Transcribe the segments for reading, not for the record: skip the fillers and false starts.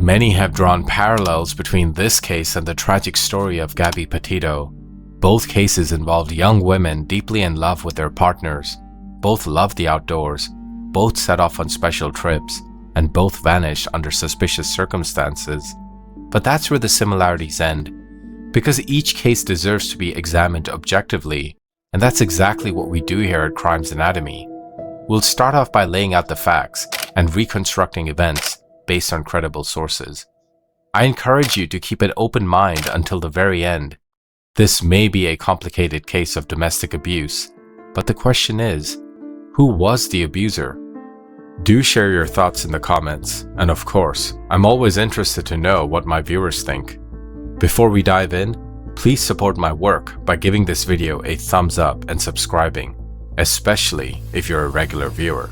Many have drawn parallels between this case and the tragic story of Gabby Petito. Both cases involved young women deeply in love with their partners. Both loved the outdoors, both set off on special trips, and both vanished under suspicious circumstances. But that's where the similarities end, because each case deserves to be examined objectively, and that's exactly what we do here at Crimes Anatomy. We'll start off by laying out the facts and reconstructing events based on credible sources. I encourage you to keep an open mind until the very end. This may be a complicated case of domestic abuse, but the question is, who was the abuser? Do share your thoughts in the comments, and of course, I'm always interested to know what my viewers think. Before we dive in, please support my work by giving this video a thumbs up and subscribing, especially if you're a regular viewer.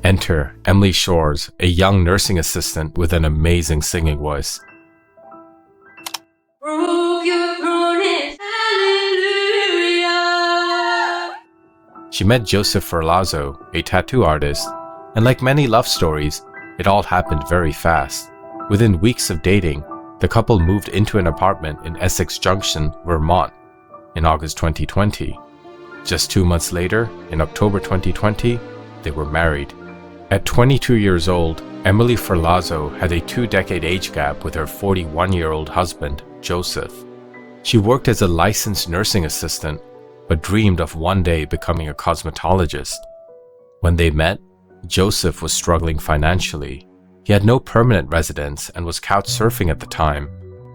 Enter Emily Shores, a young nursing assistant with an amazing singing voice. She met Joseph Ferlazzo, a tattoo artist, and like many love stories, it all happened very fast. Within weeks of dating, the couple moved into an apartment in Essex Junction, Vermont, in August 2020. Just 2 months later, in October 2020, they were married. At 22 years old, Emily Ferlazzo had a 2-decade age gap with her 41-year-old husband, Joseph. She worked as a licensed nursing assistant, but dreamed of one day becoming a cosmetologist. When they met, Joseph was struggling financially. He had no permanent residence and was couch surfing at the time,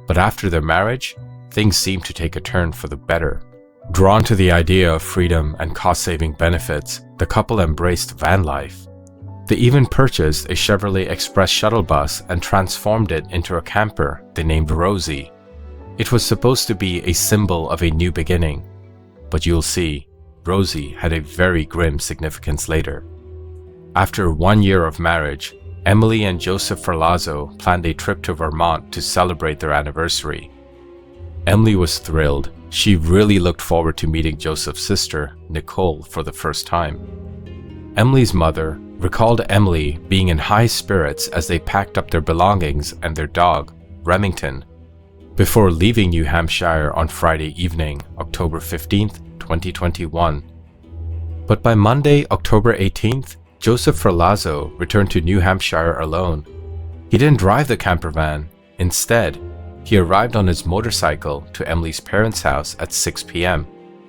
but after their marriage, things seemed to take a turn for the better. Drawn to the idea of freedom and cost-saving benefits, the couple embraced van life. They even purchased a Chevrolet Express shuttle bus and transformed it into a camper they named Rosie. It was supposed to be a symbol of a new beginning, but you'll see, Rosie had a very grim significance later. After 1 year of marriage, Emily and Joseph Ferlazzo planned a trip to Vermont to celebrate their anniversary. Emily was thrilled. She really looked forward to meeting Joseph's sister, Nicole, for the first time. Emily's mother recalled Emily being in high spirits as they packed up their belongings and their dog, Remington, before leaving New Hampshire on Friday evening, October 15th, 2021. But by Monday, October 18th, Joseph Ferlazzo returned to New Hampshire alone. He didn't drive the camper van. Instead, he arrived on his motorcycle to Emily's parents' house at 6 p.m.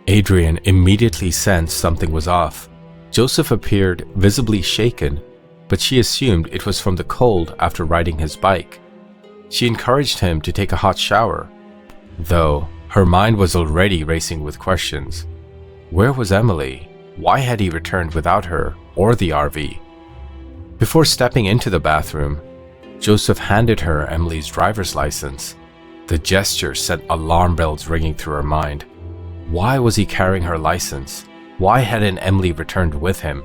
Adrian immediately sensed something was off. Joseph appeared visibly shaken, but she assumed it was from the cold after riding his bike. She encouraged him to take a hot shower, though her mind was already racing with questions. Where was Emily? Why had he returned without her or the RV? Before stepping into the bathroom, Joseph handed her Emily's driver's license. The gesture sent alarm bells ringing through her mind. Why was he carrying her license? Why hadn't Emily returned with him?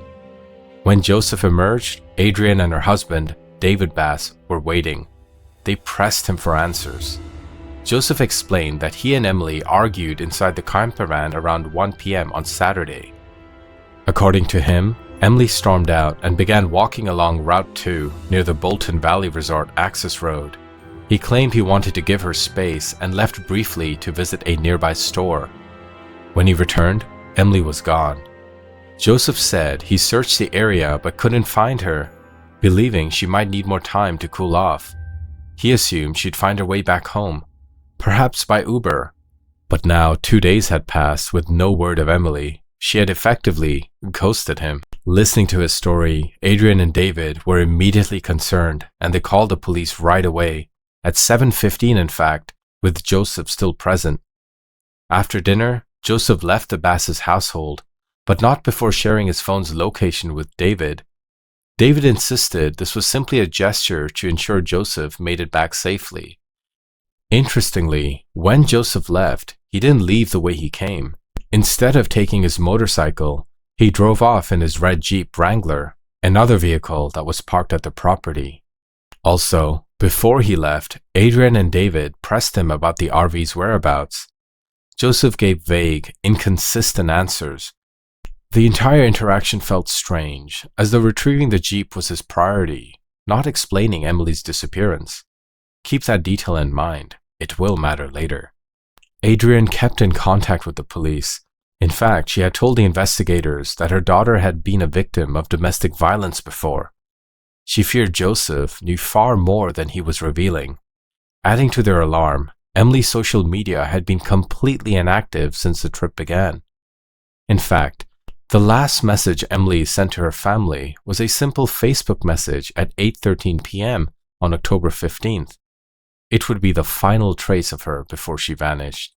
When Joseph emerged, Adrian and her husband, David Bass, were waiting. They pressed him for answers. Joseph explained that he and Emily argued inside the camper van around 1 p.m. on Saturday. According to him, Emily stormed out and began walking along Route 2 near the Bolton Valley Resort access road. He claimed he wanted to give her space and left briefly to visit a nearby store. When he returned, Emily was gone. Joseph said he searched the area but couldn't find her, believing she might need more time to cool off. He assumed she'd find her way back home, perhaps by Uber. But now 2 days had passed with no word of Emily. She had effectively ghosted him. Listening to his story, Adrian and David were immediately concerned, and they called the police right away, at 7:15 in fact, with Joseph still present. After dinner, Joseph left the Bass's household, but not before sharing his phone's location with David. David insisted this was simply a gesture to ensure Joseph made it back safely. Interestingly, when Joseph left, he didn't leave the way he came. Instead of taking his motorcycle, he drove off in his red Jeep Wrangler, another vehicle that was parked at the property. Also, before he left, Adrian and David pressed him about the RV's whereabouts. Joseph gave vague, inconsistent answers. The entire interaction felt strange, as though retrieving the Jeep was his priority. not explaining Emily's disappearance. Keep that detail in mind. It will matter later. Adrienne kept in contact with the police. In fact, she had told the investigators that her daughter had been a victim of domestic violence before. She feared Joseph knew far more than he was revealing. Adding to their alarm, Emily's social media had been completely inactive since the trip began. In fact, the last message Emily sent to her family was a simple Facebook message at 8:13 p.m. on October 15th. It would be the final trace of her before she vanished.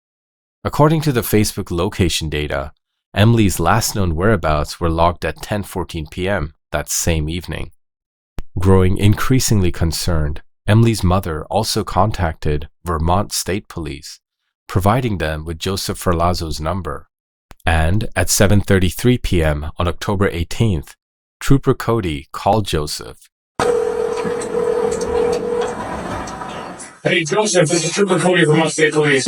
According to the Facebook location data, Emily's last known whereabouts were logged at 10:14 p.m. that same evening. Growing increasingly concerned, Emily's mother also contacted Vermont State Police, providing them with Joseph Ferlazzo's number. And at 7:33 p.m. on October 18th, Trooper Cody called Joseph. Hey, Joseph, this is Trooper Cody from Vermont State Police.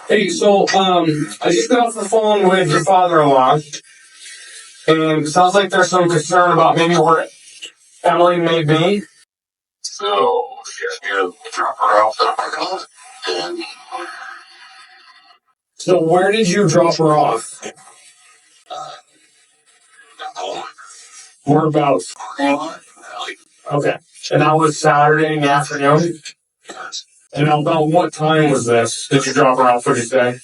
Hey, so, I just got off the phone with your father-in-law, and it sounds like there's some concern about maybe where Emily may be. So, you guys need to drop her off at our house, and So, where did you drop her off? Whereabouts? Okay. And that was Saturday in the afternoon? And about what time was this? Did you drop her off, would you say?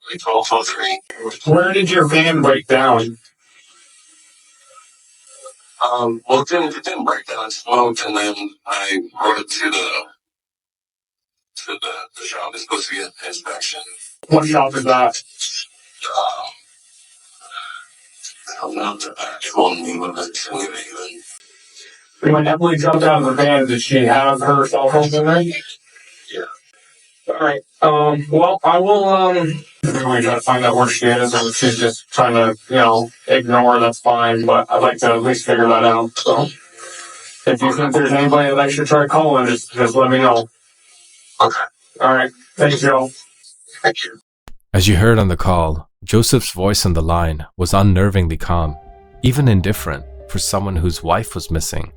Like 12:03. Where did your van break down? Well, it didn't break down. It smoked, and then I brought it to the shop. It's supposed to be an inspection. What shop is that? I'm not the actual name of it. Even. When Emily jumped out of the van, did she have her cell phone in there? Yeah. Alright. Well, I will, really try to find out where she is, and if she's just trying to, ignore, that's fine, but I'd like to at least figure that out, so. If you think there's anybody that I should try calling, just let me know. Okay. Alright. Thanks, Joe. Thank you. As you heard on the call, Joseph's voice on the line was unnervingly calm, even indifferent for someone whose wife was missing.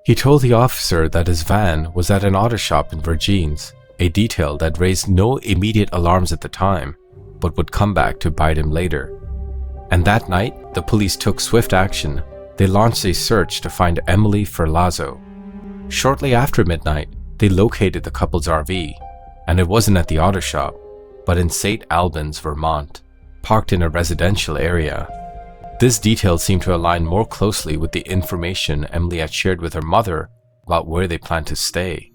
He told the officer that his van was at an auto shop in Virgins, a detail that raised no immediate alarms at the time, but would come back to bite him later. And that night, the police took swift action. They launched a search to find Emily Ferlazzo. Shortly after midnight, they located the couple's RV, and it wasn't at the auto shop, but in St. Albans, Vermont, parked in a residential area. This detail seemed to align more closely with the information Emily had shared with her mother about where they planned to stay.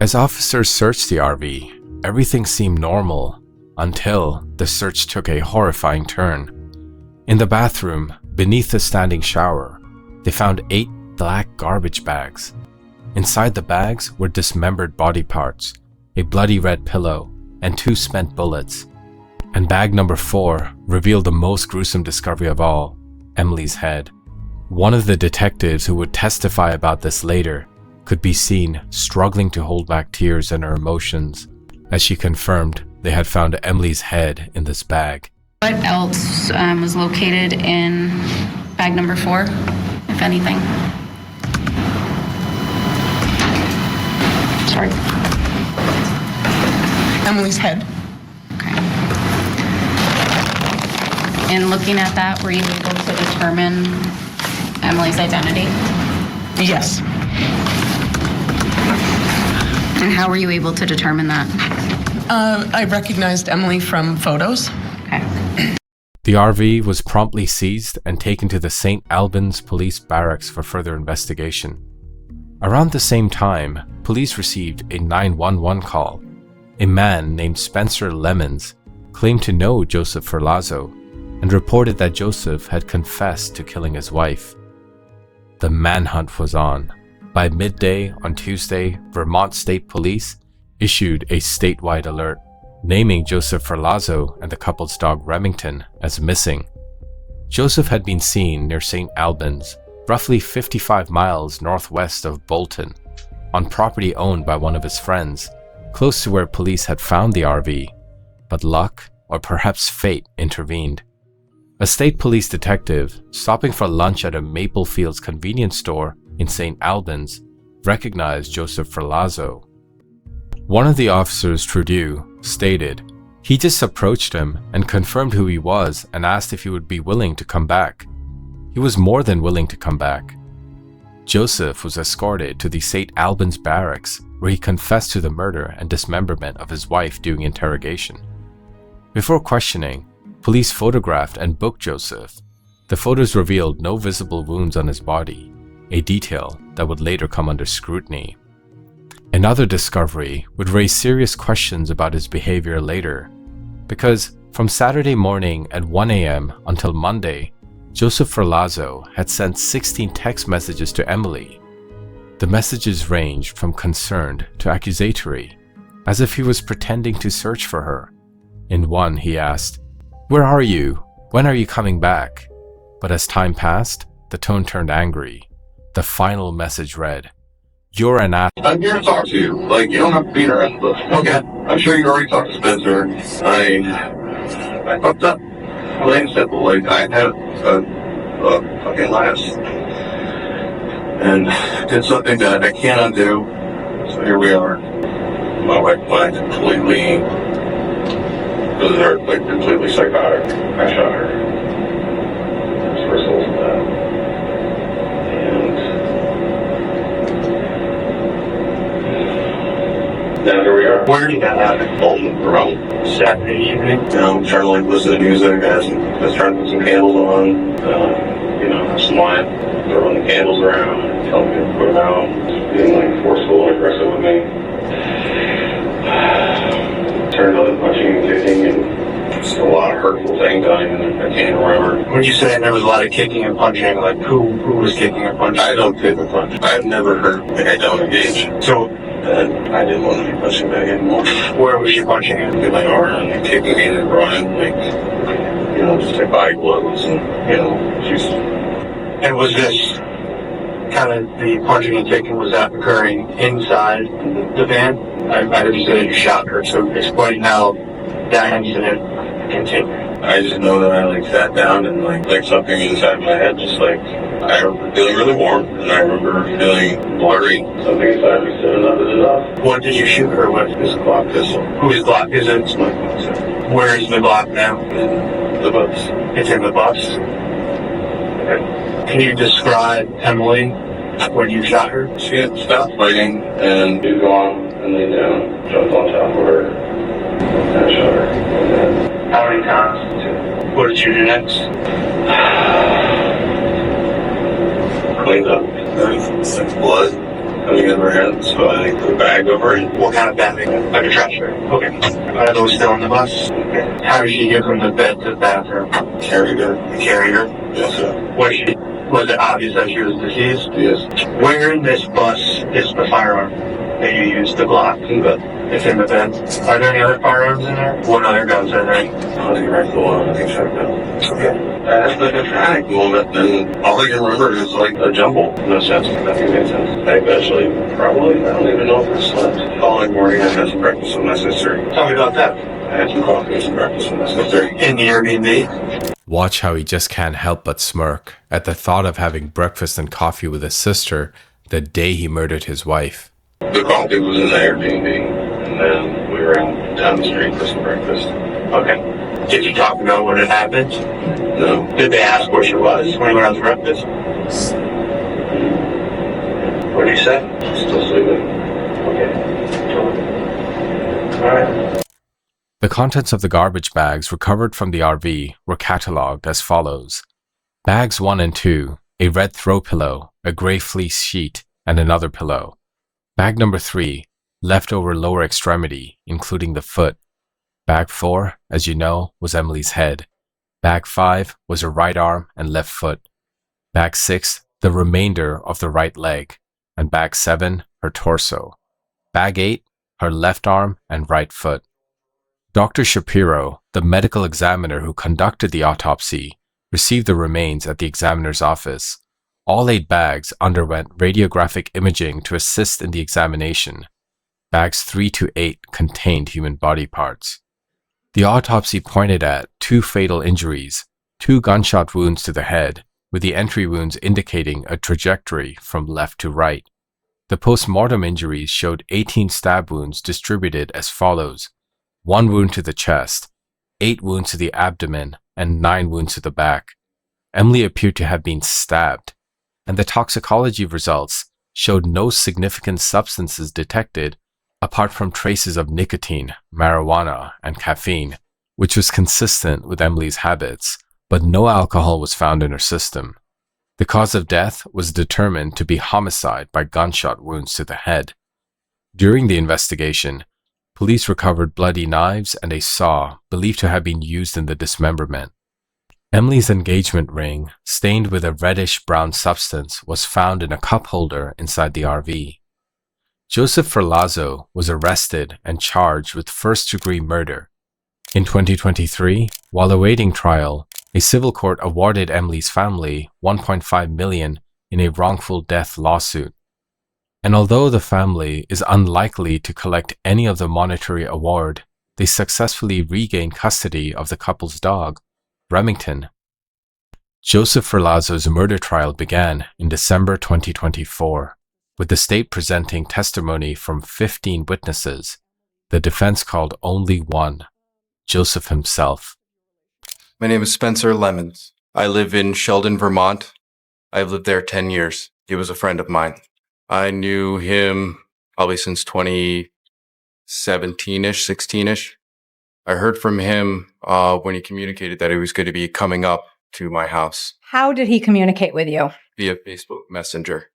As officers searched the RV, everything seemed normal until the search took a horrifying turn. In the bathroom, beneath the standing shower, they found 8 black garbage bags. Inside the bags were dismembered body parts, a bloody red pillow, and 2 spent bullets. And bag number 4 revealed the most gruesome discovery of all, Emily's head. One of the detectives who would testify about this later could be seen struggling to hold back tears and her emotions as she confirmed they had found Emily's head in this bag. What else was located in bag number 4, if anything? Sorry. Emily's head. Okay. And looking at that, were you able to determine Emily's identity? Yes. And how were you able to determine that? I recognized Emily from photos. Okay. The RV was promptly seized and taken to the St. Albans Police Barracks for further investigation. Around the same time, police received a 911 call. A man named Spencer Lemons claimed to know Joseph Ferlazzo and reported that Joseph had confessed to killing his wife. The manhunt was on. By midday on Tuesday, Vermont State Police issued a statewide alert, naming Joseph Ferlazzo and the couple's dog Remington as missing. Joseph had been seen near St. Albans, roughly 55 miles northwest of Bolton, on property owned by one of his friends, close to where police had found the RV, but luck, or perhaps fate, intervened. A state police detective, stopping for lunch at a Maple Fields convenience store in St. Albans, recognized Joseph Ferlazzo. One of the officers, Trudeau, stated he just approached him and confirmed who he was and asked if he would be willing to come back. He was more than willing to come back. Joseph was escorted to the St. Albans barracks, where he confessed to the murder and dismemberment of his wife during interrogation. Before questioning, police photographed and booked Joseph. The photos revealed no visible wounds on his body, a detail that would later come under scrutiny. Another discovery would raise serious questions about his behavior later, because from Saturday morning at 1 a.m. until Monday, Joseph Ferlazzo had sent 16 text messages to Emily. The messages ranged from concerned to accusatory, as if he was pretending to search for her. In one, he asked, "Where are you? When are you coming back?" But as time passed, the tone turned angry. The final message read, "You're an ass." I'm here to talk to you. Like, you don't have to beat around the bush. Okay. I'm sure you already talked to Spencer. I fucked up. Plain and simple. Like, I had a fucking last. And did something that I can't undo. So here we are. My wife went completely berserk, like completely psychotic. I shot her. As a result of that. And now here we are. Where did that happen? Around Saturday evening? you know, trying to like listen to music, I was trying to put some candles on, some wine, throwing the candles around, telling me to put them out, being like forceful and aggressive with me. Turned on the punching and kicking and just a lot of hurtful things I can't remember. When you say there was a lot of kicking and punching, like who was kicking and punching? I don't kick and punch. I've never hurt, like I don't engage. So, And I didn't want to be pushing back anymore. where was she punching you? In my arm and kicking me and running, just like body blows and, she's... And was this kind of the punching and kicking, was that occurring inside the van? I heard you say that you shot her, so explain how that incident continued. I just know that I sat down and like something inside my head just I remember feeling really warm and I remember feeling blurry. Something inside me said enough is enough. What did you shoot her with? This Glock pistol. Whose Glock is it? It's my Glock. Where is the Glock now? In the bus. It's in the bus. Okay. Can you describe Emily when you shot her? She had stopped fighting and she was gone and laid down, jumped on top of her and I shot her. And then How many times? 2. What did you do next? Cleaned up. There's blood coming out of her head, so I put a bag over it. What kind of bag? Like a trash bag. Okay. Are those still in the bus? Okay. How did she get from the bed to the bathroom? Carried her. You carried her? Yes, sir. Was it obvious that she was deceased? Yes. Where in this bus is the firearm that you used, the Glock? It's in the bed. Are there any other firearms in there? What other guns are there? Hunting rifle and I think shotgun. Okay. I had a panic moment, and all I can remember is a jumble. No sense. Nothing made sense. I eventually, I don't even know if I slept. The following morning, I had some breakfast with my sister. Tell me about that. I had some coffee and some breakfast with my sister. In the Airbnb? Watch how he just can't help but smirk at the thought of having breakfast and coffee with his sister the day he murdered his wife. The coffee was in the Airbnb, and then we were out down the street for some breakfast. Okay. Did you talk about what had happened? No. Did they ask where she was when you went out to breakfast? What did you say? Still sleeping. Okay. Alright. The contents of the garbage bags recovered from the RV were catalogued as follows. Bags 1 and 2, a red throw pillow, a gray fleece sheet, and another pillow. Bag number 3, leftover lower extremity, including the foot. Bag 4, as you know, was Emily's head. Bag 5 was her right arm and left foot. Bag 6, the remainder of the right leg. And bag 7, her torso. Bag 8, her left arm and right foot. Dr. Shapiro, the medical examiner who conducted the autopsy, received the remains at the examiner's office. All 8 bags underwent radiographic imaging to assist in the examination. Bags 3 to 8 contained human body parts. The autopsy pointed at 2 fatal injuries, 2 gunshot wounds to the head, with the entry wounds indicating a trajectory from left to right. The postmortem injuries showed 18 stab wounds distributed as follows: 1 wound to the chest, 8 wounds to the abdomen, and 9 wounds to the back. Emily appeared to have been stabbed, and the toxicology results showed no significant substances detected apart from traces of nicotine, marijuana, and caffeine, which was consistent with Emily's habits, but no alcohol was found in her system. The cause of death was determined to be homicide by gunshot wounds to the head. During the investigation, police recovered bloody knives and a saw believed to have been used in the dismemberment. Emily's engagement ring, stained with a reddish-brown substance, was found in a cup holder inside the RV. Joseph Ferlazzo was arrested and charged with first-degree murder. In 2023, while awaiting trial, a civil court awarded Emily's family $1.5 million in a wrongful death lawsuit. And although the family is unlikely to collect any of the monetary award, they successfully regained custody of the couple's dog, Remington. Joseph Ferlazzo's murder trial began in December 2024, with the state presenting testimony from 15 witnesses. The defense called only one: Joseph himself. My name is Spencer Lemons. I live in Sheldon, Vermont. I've lived there 10 years. He was a friend of mine. I knew him probably since 2017-ish, 16-ish. I heard from him when he communicated that he was going to be coming up to my house How did he communicate with you? via Facebook Messenger.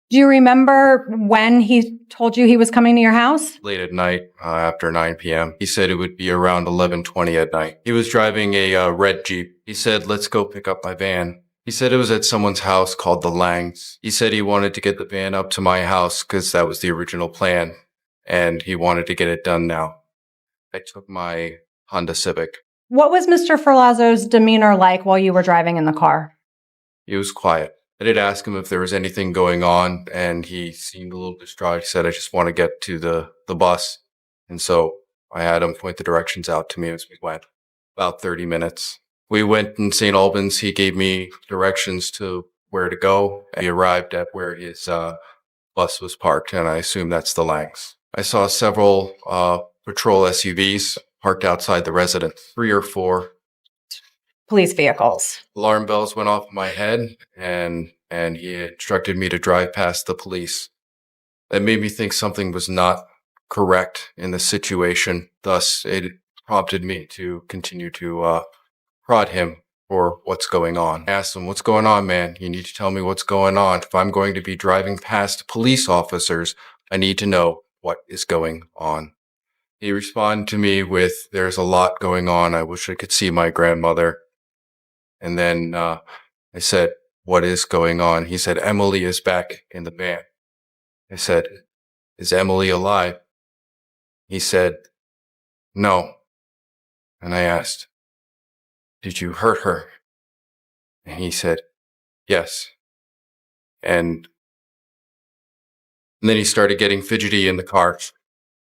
Do you remember when he told you he was coming to your house? Late at night, after 9 p.m. He said it would be around 11:20 at night. He was driving a red Jeep. He said, "Let's go pick up my van." He said it was at someone's house called the Langs. He said he wanted to get the van up to my house because that was the original plan, and he wanted to get it done now. I took my Honda Civic. What was Mr. Ferlazzo's demeanor like while you were driving in the car? He was quiet. I did ask him if there was anything going on, and he seemed a little distraught. He said, "I just want to get to the bus." And so I had him point the directions out to me as we went. About 30 minutes. We went in St. Albans. He gave me directions to where to go. He arrived at where his bus was parked, and I assume that's the Langs. I saw several patrol SUVs parked outside the residence, 3 or 4. Police vehicles. Alarm bells went off in my head, and he instructed me to drive past the police. That made me think something was not correct in the situation. Thus, it prompted me to continue to prod him for what's going on. I asked him, "What's going on, man? You need to tell me what's going on. If I'm going to be driving past police officers, I need to know what is going on." He responded to me with, "There's a lot going on. I wish I could see my grandmother." And then I said, "What is going on?" He said, "Emily is back in the van." I said, "Is Emily alive?" He said, "No." And I asked, "Did you hurt her?" And he said, "Yes." And then he started getting fidgety in the car.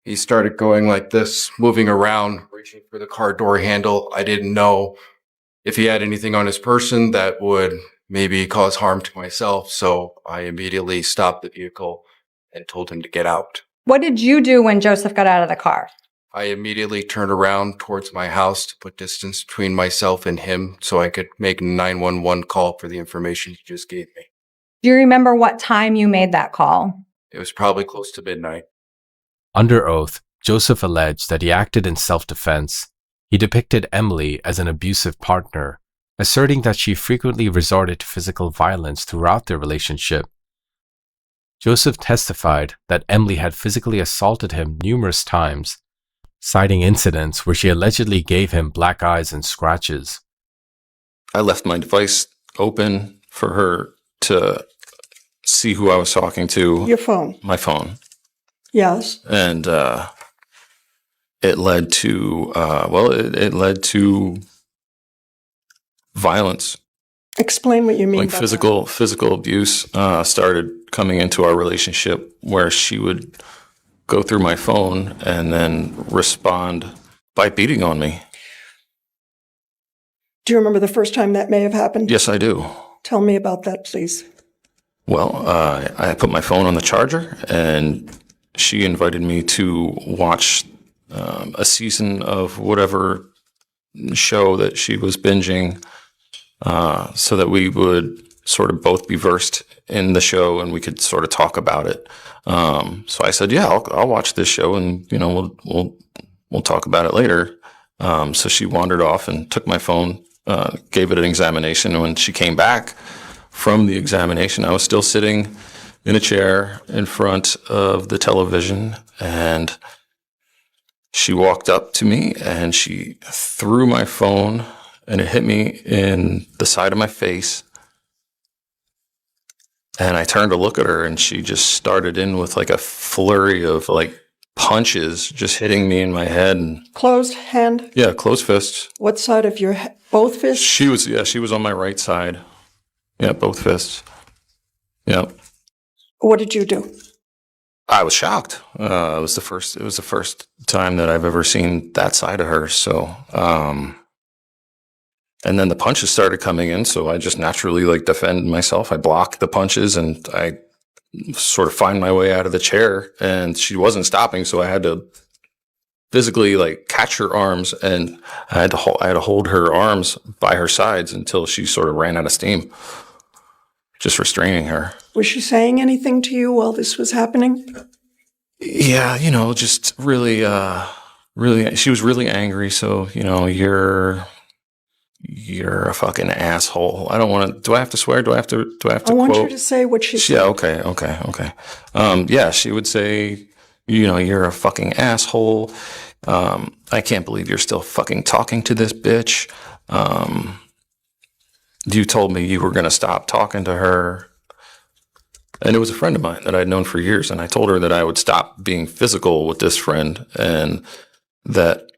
He started going like this, moving around, reaching for the car door handle. I didn't know if he had anything on his person that would maybe cause harm to myself, so I immediately stopped the vehicle and told him to get out. What did you do when Joseph got out of the car? I immediately turned around towards my house to put distance between myself and him so I could make a 911 call for the information he just gave me. Do you remember what time you made that call? It was probably close to midnight. Under oath, Joseph alleged that he acted in self-defense. He depicted Emily as an abusive partner, asserting that she frequently resorted to physical violence throughout their relationship. Joseph testified that Emily had physically assaulted him numerous times, citing incidents where she allegedly gave him black eyes and scratches. I left my device open for her to see who I was talking to. Your phone. My phone. Yes. And it led to, it led to violence. Explain what you mean Like by physical abuse started coming into our relationship, where she would go through my phone and then respond by beating on me. Do you remember the first time that may have happened? Yes, I do. Tell me about that, please. Well, I put my phone on the charger, and she invited me to watch a season of whatever show that she was binging, so that we would sort of both be versed in the show and we could sort of talk about it. So I said, "Yeah, I'll watch this show, and we'll talk about it later." So she wandered off and took my phone, gave it an examination. And when she came back from the examination, I was still sitting in a chair in front of the television, and she walked up to me and she threw my phone, and it hit me in the side of my face. And I turned to look at her, and she just started in with like a flurry of like punches, just hitting me in my head. And Closed hand? yeah, closed fists. What side of your head? Both fists? She was on my right side. Yeah, both fists. Yeah. What did you do? I was shocked. It was the first time that I've ever seen that side of her. So, and then the punches started coming in, so I just naturally like defended myself. I blocked the punches, and I sort of find my way out of the chair, and she wasn't stopping, so I had to physically like catch her arms, and I had to hold her arms by her sides until she sort of ran out of steam, just restraining her. Was she saying anything to you while this was happening? Yeah, just really, she was really angry. So, you're a fucking asshole. I don't want to. Do I have to swear? Do I have to I quote? want you to say what she said. Yeah. Okay. Yeah, she would say, you're a fucking asshole. I can't believe you're still fucking talking to this bitch. You told me you were going to stop talking to her. And it was a friend of mine that I'd known for years. And I told her that I would stop being physical with this friend, and that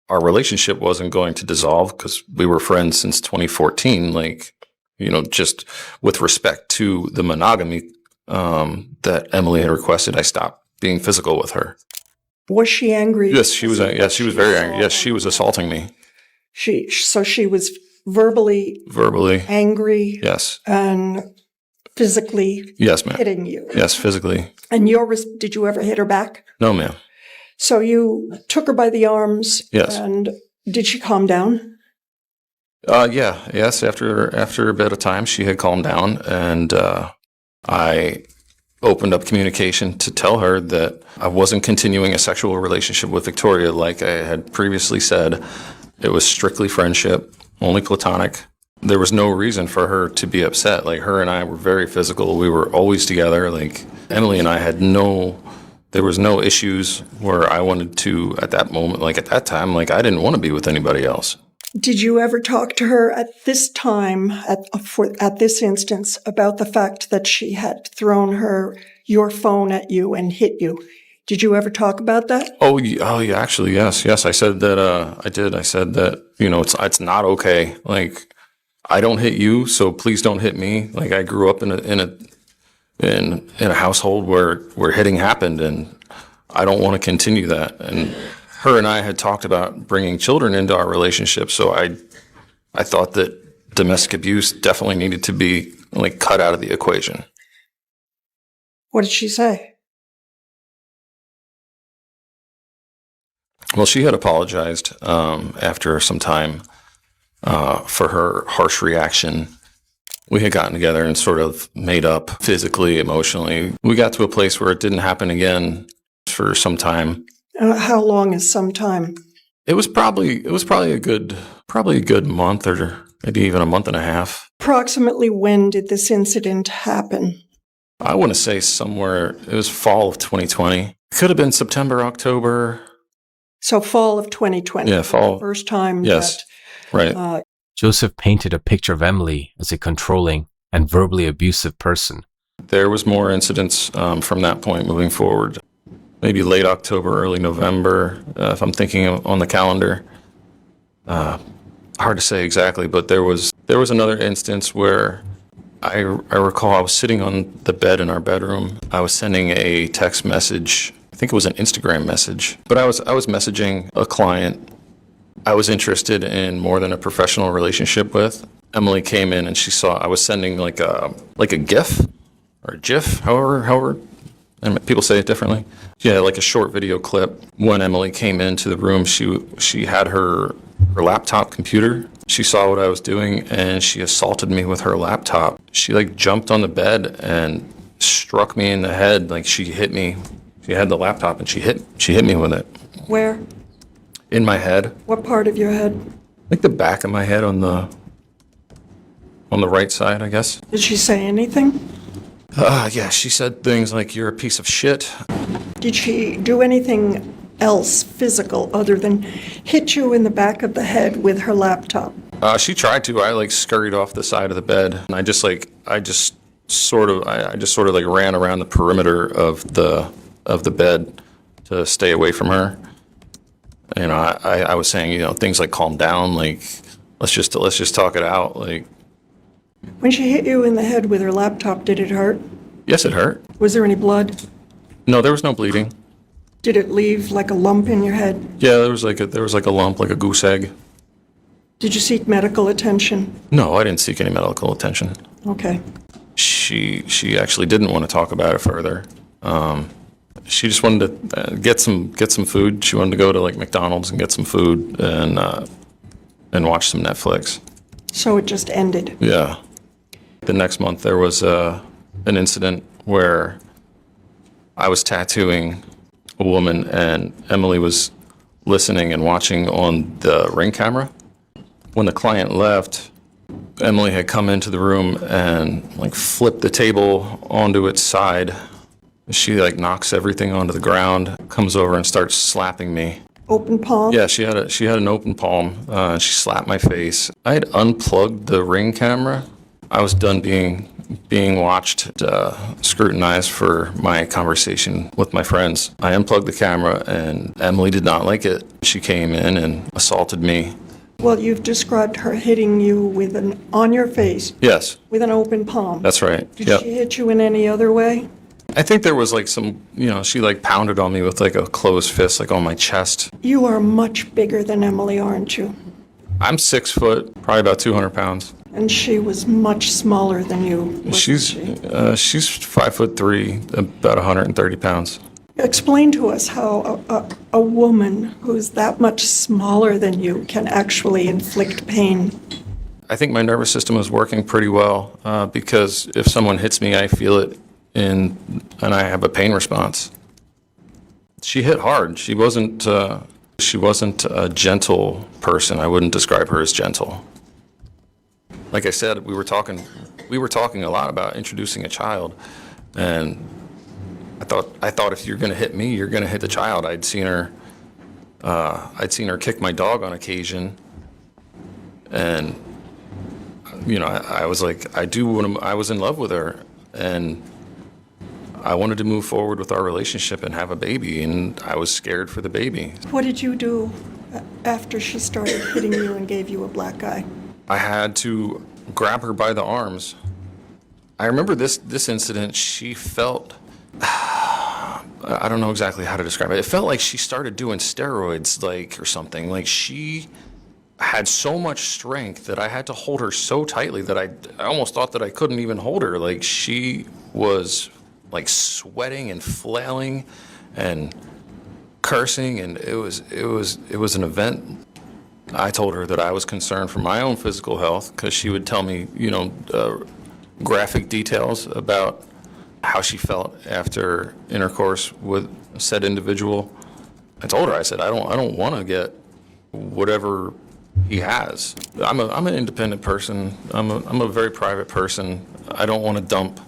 our relationship wasn't going to dissolve because we were friends since 2014. Like, just with respect to the monogamy that Emily had requested, I stopped being physical with her. Was she angry? Yes, she was. Yes, she was very angry. Yes, she was assaulting me. So she was verbally angry. Yes. And physically. Yes, ma'am. Hitting you. Yes, physically. And did you ever hit her back? No, ma'am. So you took her by the arms. Yes. And did she calm down? Yes. After a bit of time, she had calmed down, and I opened up communication to tell her that I wasn't continuing a sexual relationship with Victoria like I had previously said. It was strictly friendship, only platonic. There was no reason for her to be upset. Like, her and I were very physical. We were always together. Like, Emily and I there was no issues where I wanted to, at that moment, like at that time, like I didn't want to be with anybody else. Did you ever talk to her at this time, at this instance, about the fact that she had thrown your phone at you and hit you? Did you ever talk about that? Oh yeah, actually, yes. I said that. I did. I said that. It's not okay. Like, I don't hit you, so please don't hit me. Like, I grew up in a household where hitting happened, and I don't want to continue that. And her and I had talked about bringing children into our relationship, so I thought that domestic abuse definitely needed to be like cut out of the equation. What did she say? Well, she had apologized after some time for her harsh reaction. We had gotten together and sort of made up physically, emotionally. We got to a place where it didn't happen again for some time. How long is some time? It was probably a good month, or maybe even a month and a half. Approximately when did this incident happen? I want to say it was fall of 2020. Could have been September, October. So fall of 2020. Yeah, fall. The first time. Yes, right. Joseph painted a picture of Emily as a controlling and verbally abusive person. There was more incidents from that point moving forward. Maybe late October, early November, if I'm thinking on the calendar. Hard to say exactly, but there was another instance where I recall I was sitting on the bed in our bedroom. I was sending a text message. I think it was an Instagram message, but I was messaging a client. I was interested in more than a professional relationship with. Emily came in and she saw I was sending like a GIF or GIF, however, and people say it differently. Yeah, like a short video clip. When Emily came into the room, she had her laptop computer. She saw what I was doing and she assaulted me with her laptop. She like jumped on the bed and struck me in the head. Like she hit me. She had the laptop and she hit me with it. Where? In my head. What part of your head? Like the back of my head on the right side, I guess. Did she say anything? Yeah, she said things like, "You're a piece of shit." Did she do anything else physical other than hit you in the back of the head with her laptop? She tried to. I like scurried off the side of the bed, and I just sort of like ran around the perimeter of the bed to stay away from her. You know, I was saying, you know, things like calm down, like let's just talk it out. Like, When she hit you in the head with her laptop, did it hurt? yes, it hurt. Was there any blood? No, there was no bleeding. Did it leave like a lump in your head? Yeah, there was like a lump, like a goose egg. Did you seek medical attention? No, I didn't seek any medical attention. Okay. She actually didn't want to talk about it further. She just wanted to get some food. She wanted to go to like McDonald's and get some food and watch some Netflix. So it just ended. Yeah. The next month there was an incident where I was tattooing a woman and Emily was listening and watching on the Ring camera. When the client left, Emily had come into the room and like flipped the table onto its side. She like knocks everything onto the ground, comes over and starts slapping me. Open palm? Yeah, she had an open palm. She slapped my face. I had unplugged the Ring camera. I was done being watched, scrutinized for my conversation with my friends. I unplugged the camera and Emily did not like it. She came in and assaulted me. Well, you've described her hitting you with on your face. Yes. With an open palm. That's right. Did Yep. she hit you in any other way? I think there was like some, you know, she like pounded on me with like a closed fist, like on my chest. You are much bigger than Emily, aren't you? I'm 6 foot, probably about 200 pounds. And she was much smaller than you. wasn't She's she? she's 5'3", about 130 pounds. Explain to us how a woman who's that much smaller than you can actually inflict pain. I think my nervous system is working pretty well because if someone hits me, I feel it and I have a pain response. She hit hard. She wasn't a gentle person. I wouldn't describe her as gentle. Like I said, we were talking a lot about introducing a child, and I thought if you're going to hit me, you're going to hit the child. I'd seen her kick my dog on occasion, and you know, I was like, I was in love with her, and I wanted to move forward with our relationship and have a baby, and I was scared for the baby. What did you do after she started hitting you and gave you a black eye? I had to grab her by the arms. I remember this incident. She felt, I don't know exactly how to describe it. It felt like she started doing steroids, like, or something. Like she had so much strength that I had to hold her so tightly that I almost thought that I couldn't even hold her. Like she was like sweating and flailing and cursing, and it was an event. I told her that I was concerned for my own physical health because she would tell me, you know, graphic details about how she felt after intercourse with said individual. I told her, I said, I don't want to get whatever he has. I'm an independent person. I'm a very private person. I don't want to dump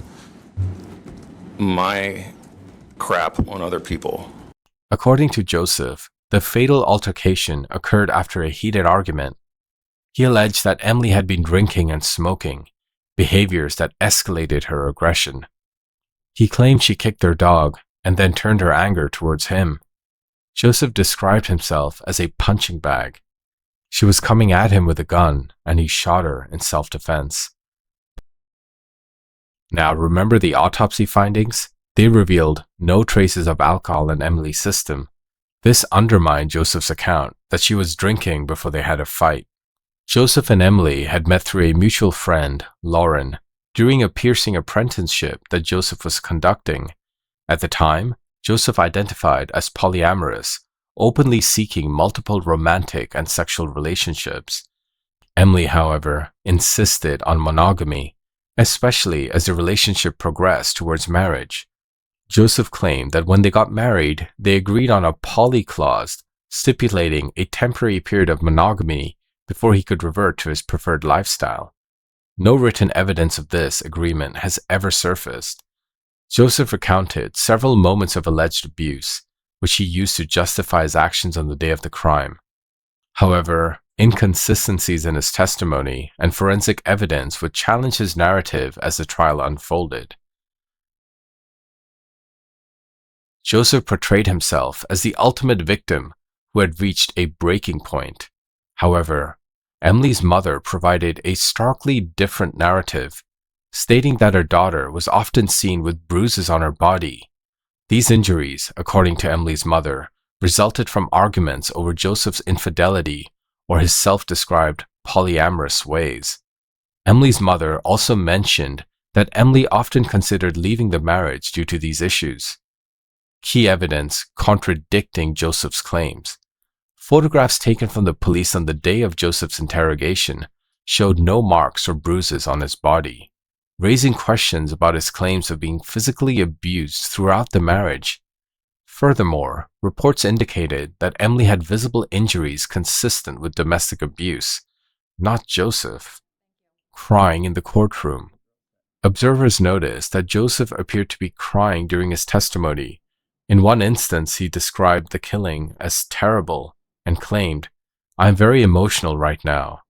my crap on other people. According to Joseph, the fatal altercation occurred after a heated argument. He alleged that Emily had been drinking and smoking, behaviors that escalated her aggression. He claimed she kicked their dog and then turned her anger towards him. Joseph described himself as a punching bag. She was coming at him with a gun, and he shot her in self-defense. Now, remember the autopsy findings? They revealed no traces of alcohol in Emily's system. This undermined Joseph's account that she was drinking before they had a fight. Joseph and Emily had met through a mutual friend, Lauren, during a piercing apprenticeship that Joseph was conducting. At the time, Joseph identified as polyamorous, openly seeking multiple romantic and sexual relationships. Emily, however, insisted on monogamy, especially as the relationship progressed towards marriage. Joseph claimed that when they got married, they agreed on a poly clause stipulating a temporary period of monogamy before he could revert to his preferred lifestyle. No written evidence of this agreement has ever surfaced. Joseph recounted several moments of alleged abuse, which he used to justify his actions on the day of the crime. However, inconsistencies in his testimony and forensic evidence would challenge his narrative as the trial unfolded. Joseph portrayed himself as the ultimate victim who had reached a breaking point. However, Emily's mother provided a starkly different narrative, stating that her daughter was often seen with bruises on her body. These injuries, according to Emily's mother, resulted from arguments over Joseph's infidelity or his self-described polyamorous ways. Emily's mother also mentioned that Emily often considered leaving the marriage due to these issues. Key evidence contradicting Joseph's claims. Photographs taken from the police on the day of Joseph's interrogation showed no marks or bruises on his body, raising questions about his claims of being physically abused throughout the marriage. Furthermore, reports indicated that Emily had visible injuries consistent with domestic abuse, not Joseph. Crying in the courtroom. Observers noticed that Joseph appeared to be crying during his testimony. In one instance, he described the killing as terrible and claimed, "I'm very emotional right now."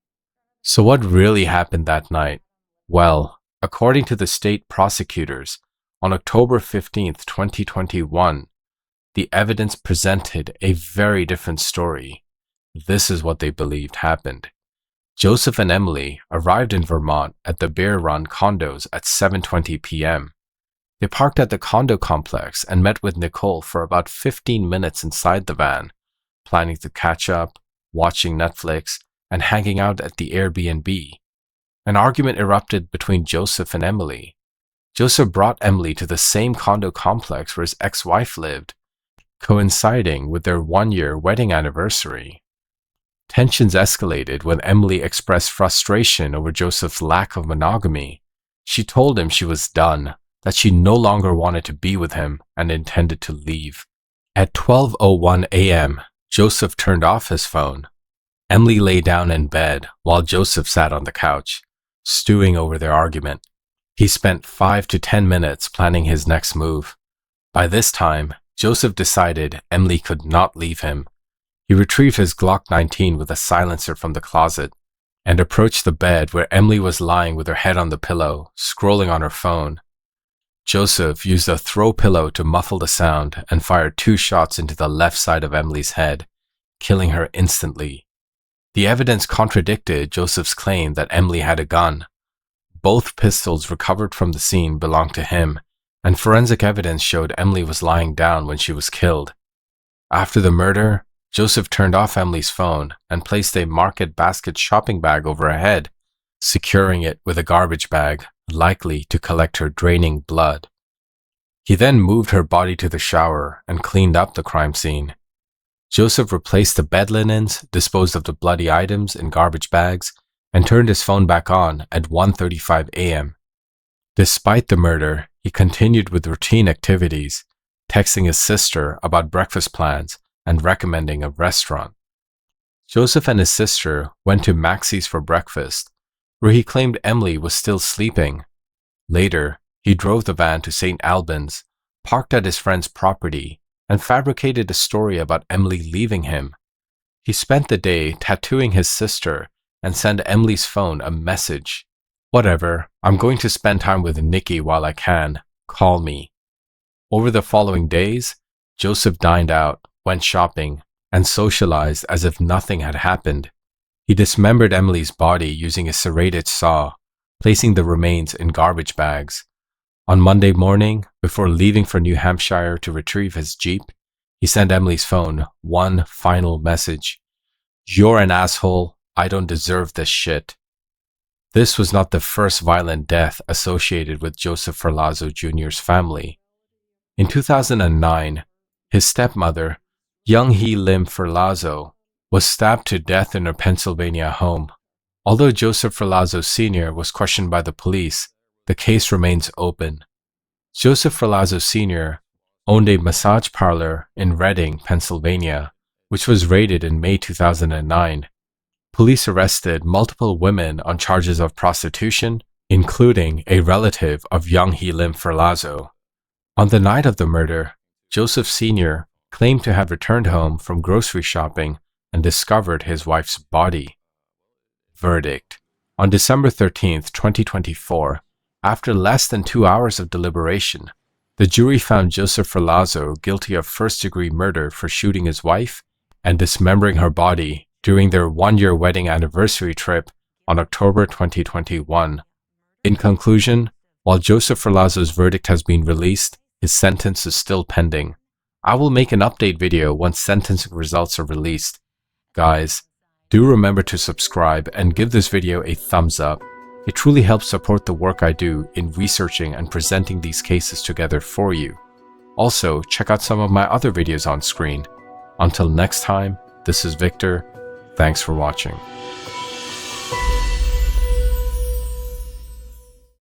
So what really happened that night? Well, according to the state prosecutors, on October 15th, 2021, the evidence presented a very different story. This is what they believed happened. Joseph and Emily arrived in Vermont at the Bear Run condos at 7:20 p.m. They parked at the condo complex and met with Nicole for about 15 minutes inside the van, planning to catch up, watching Netflix, and hanging out at the Airbnb. An argument erupted between Joseph and Emily. Joseph brought Emily to the same condo complex where his ex-wife lived, coinciding with their one-year wedding anniversary. Tensions escalated when Emily expressed frustration over Joseph's lack of monogamy. She told him she was done, that she no longer wanted to be with him and intended to leave. At 12:01 a.m., Joseph turned off his phone. Emily lay down in bed while Joseph sat on the couch, stewing over their argument. He spent 5 to 10 minutes planning his next move. By this time, Joseph decided Emily could not leave him. He retrieved his Glock 19 with a silencer from the closet and approached the bed where Emily was lying with her head on the pillow, scrolling on her phone. Joseph used a throw pillow to muffle the sound and fired 2 shots into the left side of Emily's head, killing her instantly. The evidence contradicted Joseph's claim that Emily had a gun. Both pistols recovered from the scene belonged to him, and forensic evidence showed Emily was lying down when she was killed. After the murder, Joseph turned off Emily's phone and placed a Market Basket shopping bag over her head, securing it with a garbage bag, likely to collect her draining blood. He then moved her body to the shower and cleaned up the crime scene. Joseph replaced the bed linens, disposed of the bloody items in garbage bags, and turned his phone back on at 1:35 a.m. Despite the murder, he continued with routine activities, texting his sister about breakfast plans and recommending a restaurant. Joseph and his sister went to Maxie's for breakfast, where he claimed Emily was still sleeping. Later, he drove the van to St. Albans, parked at his friend's property, and fabricated a story about Emily leaving him. He spent the day tattooing his sister and sent Emily's phone a message. "Whatever, I'm going to spend time with Nikki while I can. Call me." Over the following days, Joseph dined out, went shopping, and socialized as if nothing had happened. He dismembered Emily's body using a serrated saw, placing the remains in garbage bags. On Monday morning, before leaving for New Hampshire to retrieve his Jeep, he sent Emily's phone one final message. "You're an asshole. I don't deserve this shit." This was not the first violent death associated with Joseph Ferlazzo Jr.'s family. In 2009, his stepmother, Young Hee Lim Ferlazzo, was stabbed to death in her Pennsylvania home. Although Joseph Ferlazzo Sr. was questioned by the police, the case remains open. Joseph Ferlazzo Sr. owned a massage parlor in Reading, Pennsylvania, which was raided in May 2009. Police arrested multiple women on charges of prostitution, including a relative of Young Hee Lim Ferlazzo. On the night of the murder, Joseph Sr. claimed to have returned home from grocery shopping and discovered his wife's body. Verdict. On December 13, 2024, after less than 2 hours of deliberation, the jury found Joseph Ferlazzo guilty of first-degree murder for shooting his wife and dismembering her body during their one-year wedding anniversary trip on October 2021. In conclusion, while Joseph Ferlazzo's verdict has been released, his sentence is still pending. I will make an update video once sentencing results are released. Guys, do remember to subscribe and give this video a thumbs up. It truly helps support the work I do in researching and presenting these cases together for you. Also, check out some of my other videos on screen. Until next time, this is Victor. Thanks for watching.